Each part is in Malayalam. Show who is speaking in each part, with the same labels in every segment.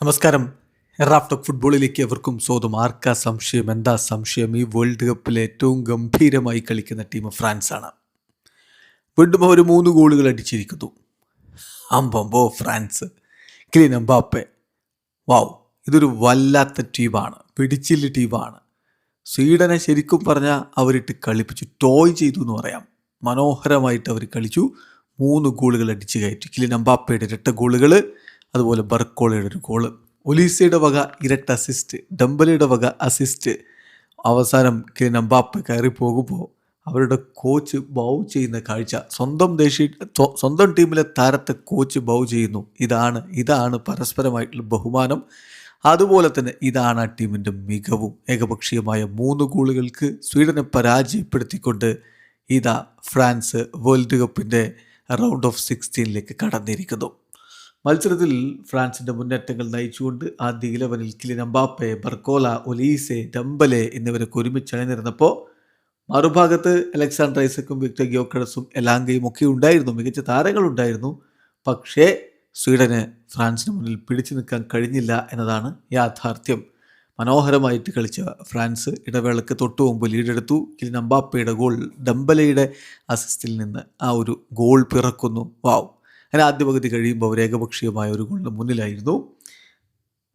Speaker 1: നമസ്കാരം. റാഫ്റ്റോക്ക് ഫുട്ബോളിലേക്ക് എവർക്കും സ്വാഗതം. ആർക്കാ സംശയം? എന്താ സംശയം? ഈ വേൾഡ് കപ്പിൽ ഏറ്റവും ഗംഭീരമായി കളിക്കുന്ന ടീം ഫ്രാൻസാണ്. വീണ്ടും അവർ 3 ഗോളുകൾ അടിച്ചിരിക്കുന്നു. അമ്പമ്പോ ഫ്രാൻസ്! Kylian Mbappe! വാവ്! ഇതൊരു വല്ലാത്ത ടീമാണ്, പിടിച്ചില്ല ടീമാണ്. സ്വീഡനെ ശരിക്കും പറഞ്ഞാൽ അവരിട്ട് കളിപ്പിച്ചു, ടോയ് ചെയ്തു എന്ന് പറയാം. മനോഹരമായിട്ട് അവർ കളിച്ചു. 3 ഗോളുകൾ അടിച്ചു കയറ്റി. കിലിയൻ എംബാപ്പയുടെ 2 ഗോളുകൾ, അതുപോലെ ബർക്കോളയുടെ 1 ഗോള്, ഒലീസയുടെ വക ഇരട്ട അസിസ്റ്റ്, ഡംബലയുടെ വക അസിസ്റ്റ്. അവസാനം കിലിയൻ എംബാപ്പെ കയറി പോകുമ്പോൾ അവരുടെ കോച്ച് ബൗ ചെയ്യുന്ന കാഴ്ച. സ്വന്തം ടീമിലെ താരത്തെ കോച്ച് ബൗ ചെയ്യുന്നു. ഇതാണ് പരസ്പരമായിട്ടുള്ള ബഹുമാനം. അതുപോലെ തന്നെ ഇതാണ് ആ ടീമിൻ്റെ മികവും. ഏകപക്ഷീയമായ 3 ഗോളുകൾക്ക് സ്വീഡനെ പരാജയപ്പെടുത്തിക്കൊണ്ട് ഫ്രാൻസ് വേൾഡ് കപ്പിൻ്റെ റൗണ്ട് ഓഫ് 16ലേക്ക് കടന്നിരിക്കുന്നു. മത്സരത്തിൽ ഫ്രാൻസിൻ്റെ മുന്നേറ്റങ്ങൾ നയിച്ചുകൊണ്ട് ആദ്യ 11-ൽ കിലിയൻ എംബാപ്പെ, ബർക്കോല, ഒലീസെ, ഡംബലെ എന്നിവരൊക്കെ ഒരുമിച്ച് അണിനിരന്നപ്പോൾ മറുഭാഗത്ത് അലക്സാണ്ടർ ഐസക്കും വിക്ടർ ഗ്യോക്കറസും എലാങ്കയും ഒക്കെ ഉണ്ടായിരുന്നു. മികച്ച താരങ്ങളുണ്ടായിരുന്നു. പക്ഷേ സ്വീഡന് ഫ്രാൻസിന് മുന്നിൽ പിടിച്ചു നിൽക്കാൻ കഴിഞ്ഞില്ല എന്നതാണ് യാഥാർത്ഥ്യം. മനോഹരമായിട്ട് കളിച്ച ഫ്രാൻസ് ഇടവേളക്ക് തൊട്ടു മുമ്പ് ലീഡെടുത്തു. കിലിയൻ എംബാപ്പയുടെ ഗോൾ, ഡംബലയുടെ അസിസ്റ്റിൽ നിന്ന് ആ ഒരു ഗോൾ പിറക്കുന്നു. വാവ്! അങ്ങനെ ആദ്യ പകുതി കഴിയുമ്പോൾ അവർ ഏകപക്ഷീയമായ 1 ഗോളിന് മുന്നിലായിരുന്നു.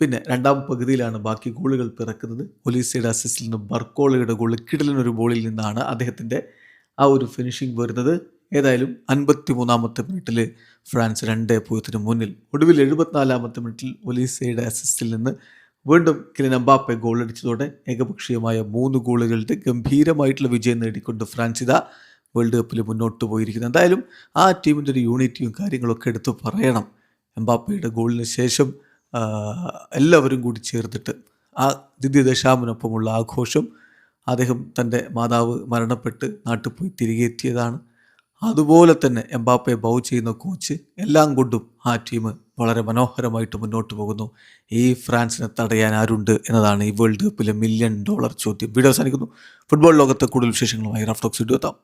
Speaker 1: പിന്നെ രണ്ടാം പകുതിയിലാണ് ബാക്കി ഗോളുകൾ പിറക്കുന്നത്. ഒലീസയുടെ അസിസ്റ്റിൽ നിന്ന് ബർക്കോളയുടെ ഗോൾ, കിടിലനൊരു ബോളിൽ നിന്നാണ് അദ്ദേഹത്തിൻ്റെ ആ ഒരു ഫിനിഷിംഗ് വരുന്നത്. ഏതായാലും 53-ാമത്തെ മിനിറ്റിൽ ഫ്രാൻസ് 2-0 മുന്നിൽ. ഒടുവിൽ 74-ാമത്തെ മിനിറ്റിൽ ഒലീസയുടെ അസിസ്റ്റിൽ നിന്ന് വീണ്ടും കിലിയൻ എംബാപ്പെ ഗോളടിച്ചതോടെ ഏകപക്ഷീയമായ 3 ഗോളുകളുടെ ഗംഭീരമായിട്ടുള്ള വിജയം നേടിക്കൊണ്ട് ഫ്രാൻസ് വേൾഡ് കപ്പിൽ മുന്നോട്ട് പോയിരിക്കുന്നത്. എന്തായാലും ആ ടീമിൻ്റെ ഒരു യൂണിറ്റിയും കാര്യങ്ങളൊക്കെ എടുത്തു പറയണം. എംബാപ്പയുടെ ഗോളിന് ശേഷം എല്ലാവരും കൂടി ചേർത്തിട്ട് ആ ദിദ്യ ദശാമിനൊപ്പമുള്ള ആഘോഷം. അദ്ദേഹം തൻ്റെ മാതാവ് മരണപ്പെട്ട് നാട്ടിൽ പോയി തിരികെ എത്തിയതാണ്. അതുപോലെ തന്നെ എംബാപ്പയെ ബൗ ചെയ്യുന്ന കോച്ച്, എല്ലാം കൊണ്ടും ആ ടീം വളരെ മനോഹരമായിട്ട് മുന്നോട്ട് പോകുന്നു. ഈ ഫ്രാൻസിനെ തടയാൻ ആരുണ്ട് എന്നതാണ് ഈ വേൾഡ് കപ്പിലെ $1 മില്യൺ ചോദ്യം. വീഡിയോ അവസാനിക്കുന്നു. ഫുട്ബോൾ ലോകത്തെ കൂടുതൽ വിശേഷങ്ങളുമായി റാഫ്റ്റോക്സ് വീഡിയോ എത്താം.